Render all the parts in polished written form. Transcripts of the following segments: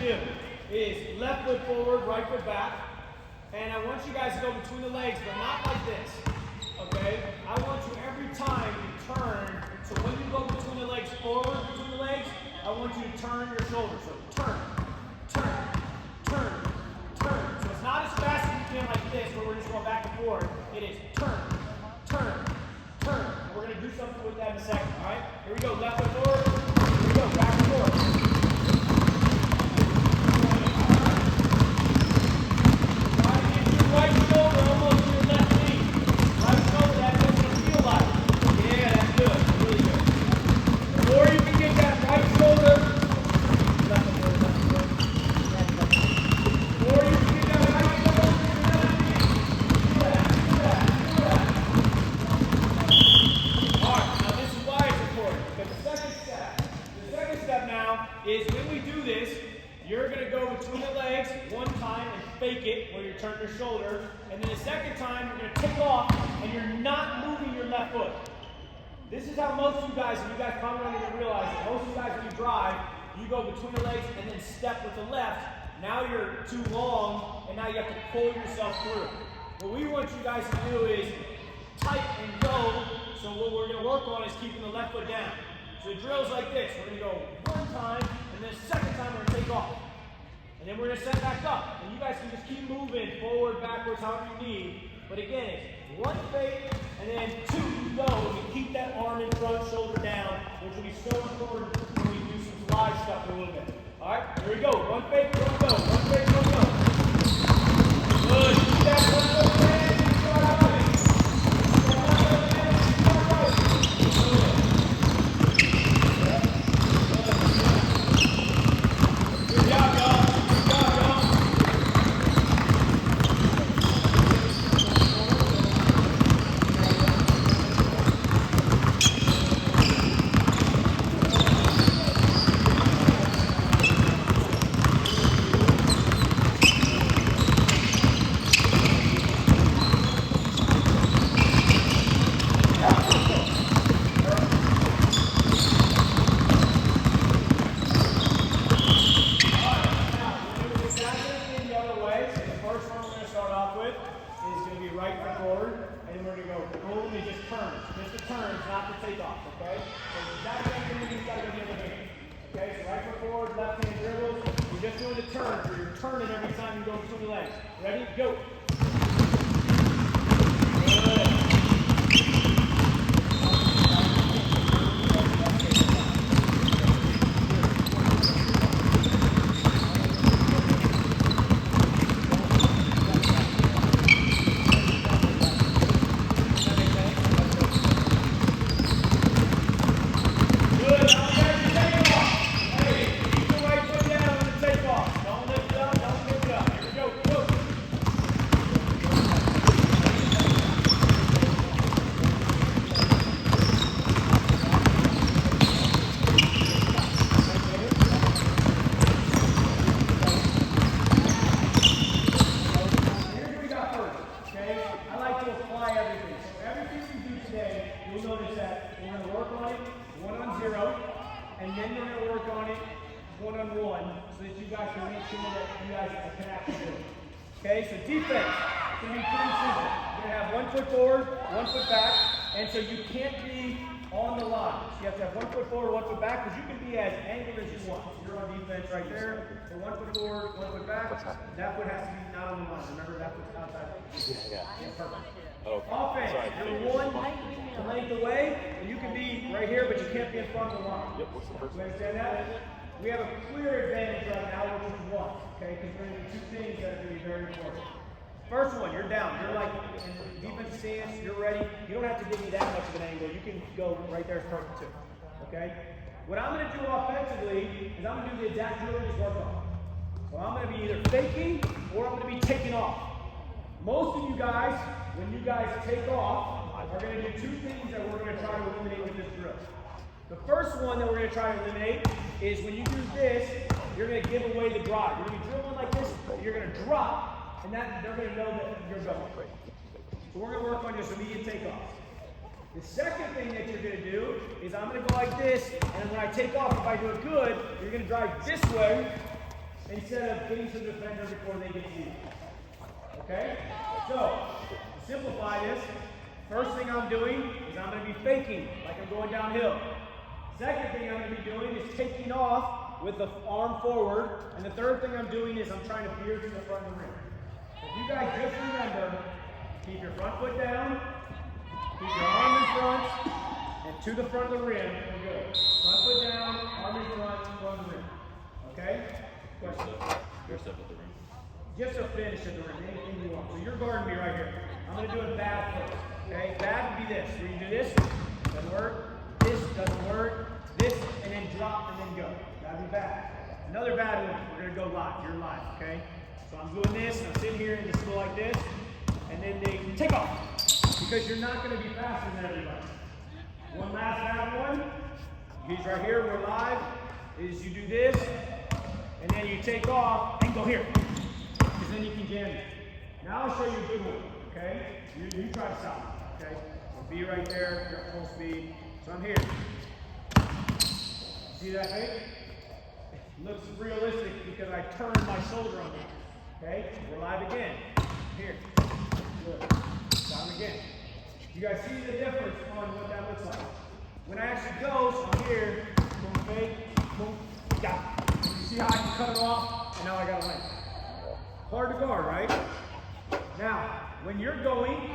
do is left foot forward, right foot back. And I want you guys to go between the legs, but not like this, okay? I want you every time to turn. So when you go between the legs, forward between the legs, I want you to turn your shoulders. So turn, turn, turn, turn. So it's not as fast as you can like this, where we're just going back and forth. It is turn, turn, turn. And we're going to do something with that in a second, all right? Here we go, left foot forward. Here we go, back and forth. Right shoulder almost to your left knee. Right shoulder, that's what it's going to feel like. Yeah, that's good. Really good. The more you can get that right shoulder, left foot, left foot. The more you can get that right shoulder to your left knee. Do that, do that, do that. Alright, now this is why it's important. Because the second step now is when we do this, you're going to go between the legs one time and fake it where you turn your shoulder. And then the second time, you're going to take off and you're not moving your left foot. This is how most of you guys, and you guys probably don't even realize it, most of you guys when you drive, you go between the legs and then step with the left. Now you're too long and now you have to pull yourself through. What we want you guys to do is tight and go. So what we're going to work on is keeping the left foot down. So the drill's like this. We're going to go one time, and then the second time we're going to take off. And then we're going to set back up. And you guys can just keep moving forward, backwards, however you need. But again, it's one fake, and then two, you go. And keep that arm in front, shoulder down, which will be so important when we do some slide stuff for a little bit. All right, here we go. One fake, one go. One fake, one go. Good. Keep that one foot down. Start out with it. Good job, y'all. Good job, y'all. Turning every time you go between the legs. Ready? Go. Okay, so defense is going to be pretty simple. You're going to have 1 foot forward, 1 foot back, and so you can't be on the line. So you have to have 1 foot forward, 1 foot back, because you can be as angled as you want. So you're on defense right there. So 1 foot forward, 1 foot back. That foot has to be not on the line. Remember, that foot's outside. Yeah, perfect. Okay. Offense, you're 1 length away, and you can be right here, but you can't be in front of the line. Yep. What's the first one? You understand that? We have a clear advantage right now, which is 1, okay? Because we're going to do 2 things that are going to be very important. First one, you're down. You're like in defensive stance. You're ready. You don't have to give me that much of an angle. You can go right there. It's perfect too. Okay? What I'm going to do offensively is I'm going to do the exact drill we just worked on. So I'm going to be either faking or I'm going to be taking off. Most of you guys, when you guys take off, are going to do 2 things that we're going to try to eliminate with this drill. The first one that we're going to try to eliminate is when you do this, you're going to give away the drive. You're going to be drilling like this, you're going to drop, and that they're going to know that you're going. So we're going to work on this immediate takeoff. The second thing that you're going to do is I'm going to go like this, and when I take off, if I do it good, you're going to drive this way, instead of getting to the defender before they get to you. Okay? So, to simplify this, first thing I'm doing is I'm going to be faking like I'm going downhill. Second thing I'm going to be doing is taking off with the arm forward. And the third thing I'm doing is I'm trying to veer to the front of the rim. If you guys just remember, keep your front foot down, keep your arm in front, and to the front of the rim, and go. Front foot down, arm in front of the rim. Okay? Question? Your step at the rim. Just a finish at the rim, anything you want. So you're guarding me right here. I'm going to do it bad first. Okay? Bad would be this. Where you do this, doesn't work. This doesn't work. This, and then drop, and then go. That'd be bad. Another bad one. We're going to go live. You're live, okay? So I'm doing this, and I'm sitting here, and just go like this, and then they take off. Because you're not going to be faster than everybody. One last bad one. He's right here. We're live. Is you do this, and then you take off, and go here. Because then you can jam it. Now I'll show you a good one, okay? You try to stop, okay? So be right there. You're at full speed. So I'm here. See that fake? It looks realistic because I turned my shoulder on it. Okay? We're live again. Here. Good. Down again. You guys see the difference on what that looks like? When I actually go, so I'm here, boom, fake, boom, got it. You see how I can cut it off, and now I got a lane. Hard to guard, right? Now, when you're going,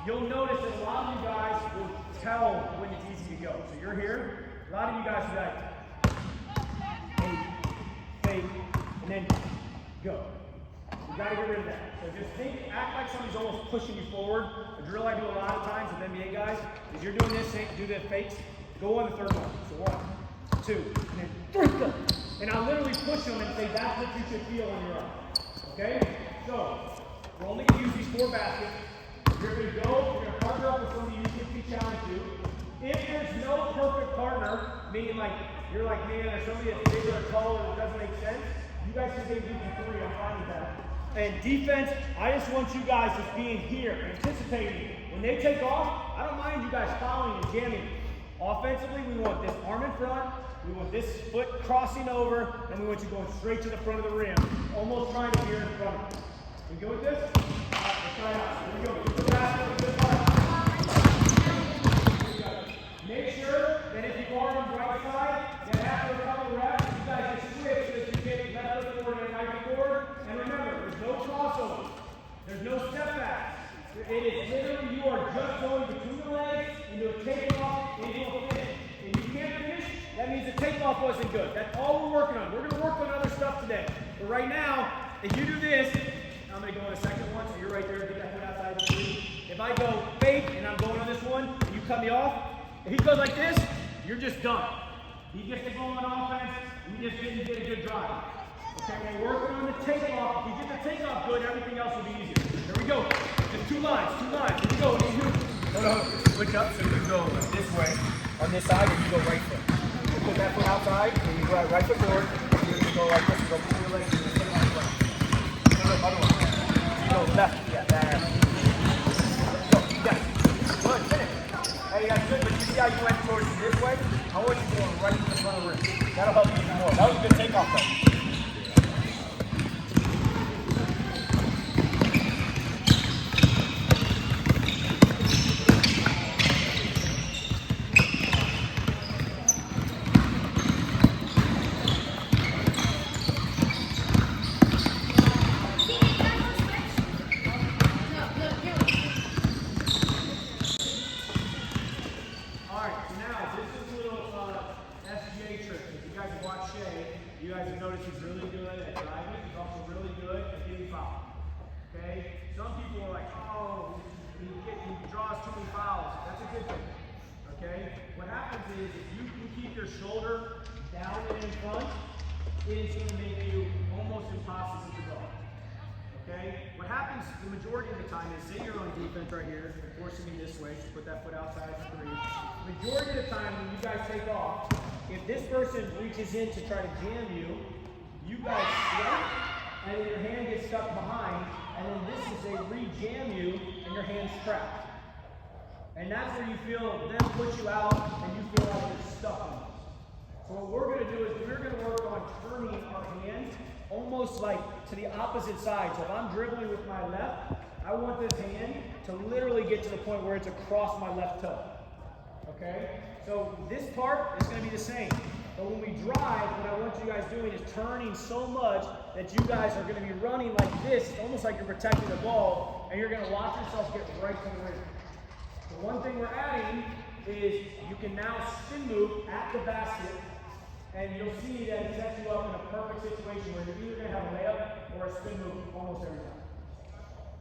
you'll notice that a lot of you guys will tell when it's easy to go. So you're here. A lot of you guys are like, fake, and then go. You gotta get rid of that. So just act like somebody's almost pushing you forward. A drill I do a lot of times with NBA guys is you're doing this, do the fakes, go on the third one. So 1, 2, and then 3, go. And I literally push them and say that's what you should feel on your arm. Okay? So, we're only gonna use these 4 baskets. You're gonna go, you're gonna partner up with somebody you can be challenged to. If there's no perfect partner, meaning like you're like me or somebody that's bigger or taller that doesn't make sense, you guys can take 2 to 3, I'm fine with that. And defense, I just want you guys just being here, anticipating. When they take off, I don't mind you guys following and jamming. Offensively, we want this arm in front, we want this foot crossing over, and we want you going straight to the front of the rim, almost trying to veer in front of you. We go with this? All right, let's try it out. Here we go. Get the basket with this part. Make sure that if you guard on the right side, that after a couple of reps, you guys just switch so that you get left foot forward and right foot forward. And remember, there's no crossover. There's no step back. It is literally you are just going between the legs into a takeoff, into a finish. If you can't finish, that means the takeoff wasn't good. That's all we're working on. We're going to work on other stuff today. But right now, if you do this, I'm going to go on a second one, so you're right there, get that foot outside the tree. If I go fake and I'm going on this one, and you cut me off, if he goes like this, you're just done. He gets to go on offense, you just didn't get a good drive. Okay, we're working on the takeoff. If you get the takeoff good, everything else will be easier. There we go. Just 2 lines. Here we go. Hold on. Switch up so you go this way on this side, and you go right foot. You put that foot outside, and you go right foot forward. You go like this, you go between your legs, and you take off the way. No, other one. You go left. Yeah, there. Go. Yeah. Good. Finish. Hey, that's good, but you see how you went towards this way? I want you going right to the front of the rim. That'll help you even more. That was a good takeoff, though. You guys have noticed he's really good at driving. He's also really good at getting fouled. Okay? Some people are like, oh, he draws too many fouls. That's a good thing. Okay? What happens is if you can keep your shoulder down and in front, it is going to make you almost impossible to guard. Okay? What happens the majority of the time is, say you're on defense right here, and forcing me this way, so put that foot outside the 3. Majority of the time when you guys take off, if this person reaches in to try to jam you, you guys sweat, and then your hand gets stuck behind, and then this is they re-jam you, and your hand's trapped. And that's where you feel them push you out, and you feel like you're stuck on this. So what we're going to do is we're going to work on turning our hand almost almost like to the opposite side. So if I'm dribbling with my left, I want this hand to literally get to the point where it's across my left toe. Okay? So this part is going to be the same. But when we drive, what I want you guys doing is turning so much that you guys are going to be running like this, almost like you're protecting the ball, and you're going to watch yourself get right to the rim. The one thing we're adding is you can now spin move at the basket, and you'll see that it sets you up in a perfect situation where you're either going to have a layup or a spin move almost every time.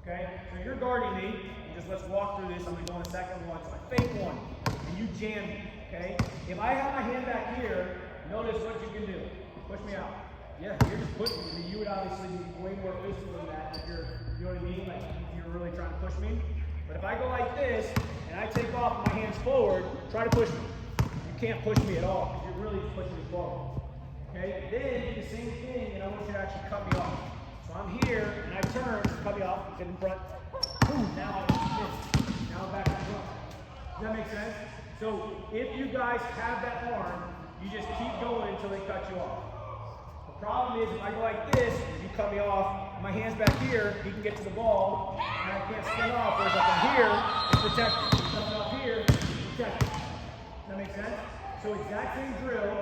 Okay? So you're guarding me, and just let's walk through this. I'm going to go on a second one. So I fake one, and you jam me. Okay? If I have my hand back here, notice what you can do. Push me out. Yeah, you're just pushing me. I mean, you would obviously be way more physical than that if you're, you know what I mean? Like, if you're really trying to push me. But if I go like this, and I take off with my hands forward, try to push me. You can't push me at all, because you're really pushing me forward. Okay? Then, do the same thing, and I want you to actually cut me off. So I'm here, and I turn, cut me off, get in front. Boom, now I'm Now I'm back in front. Does that make sense? So if you guys have that arm, you just keep going until they cut you off. The problem is if I go like this, you cut me off, my hand's back here, he can get to the ball, and I can't spin off, whereas up in here, it's protected. Something up here, it's protected. Does that make sense? So exact same drill.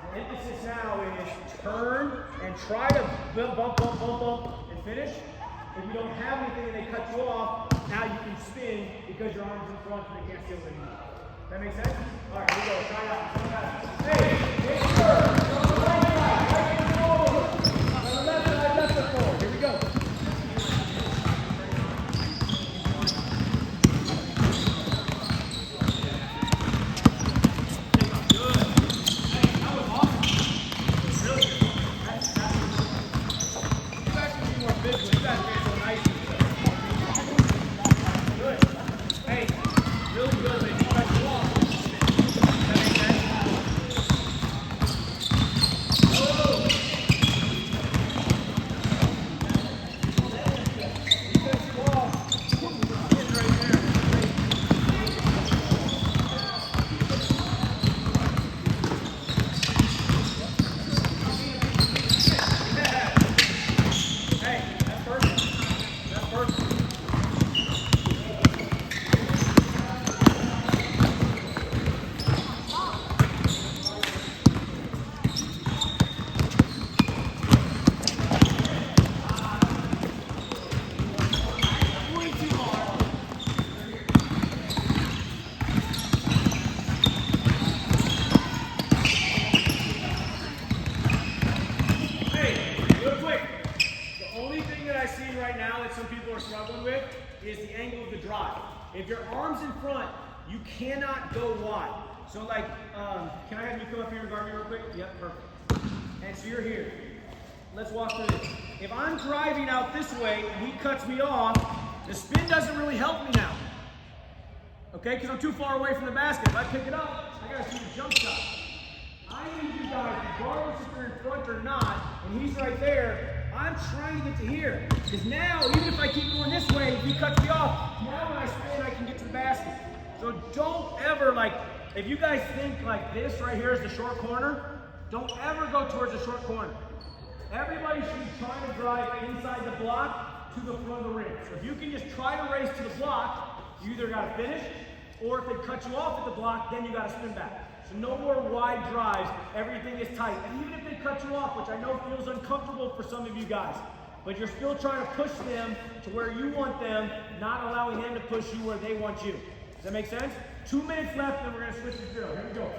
The emphasis now is turn and try to bump, and finish. If you don't have anything and they cut you off, now you can spin because your arm's in front and they can't steal it anymore. That make sense? All right, here we go. Try it out. Hey, take turn. On the right side. Right hand forward. On the left side, left foot forward. Here we go. Good. Hey, that was awesome. Really good. That's you guys can be more physical. You guys are so nice. Good. Hey, really good, man. You guys walk. That makes sense? Oh! Defensive wall. It's right there. Yeah. Hey, that's perfect. That's perfect. Struggling with is the angle of the drive. If your arm's in front, you cannot go wide. So like, can I have you come up here and guard me real quick? Yep, perfect. And so you're here. Let's walk through this. If I'm driving out this way and he cuts me off, the spin doesn't really help me now. Okay, because I'm too far away from the basket. If I pick it up, I gotta shoot a jump shot. I need you guys, regardless if you're in front or not, and he's right there, I'm trying to get to here. Because now, even if I keep going this way, if he cuts me off, now when I spin, I can get to the basket. So don't ever, like, if you guys think like this right here is the short corner, don't ever go towards the short corner. Everybody should be trying to drive inside the block to the front of the rim. So if you can just try to race to the block, you either got to finish, or if they cut you off at the block, then you got to spin back. So no more wide drives, everything is tight. And even if they cut you off, which I know feels uncomfortable for some of you guys, but you're still trying to push them to where you want them, not allowing them to push you where they want you. Does that make sense? 2 minutes left, and we're going to switch the drill. Here we go.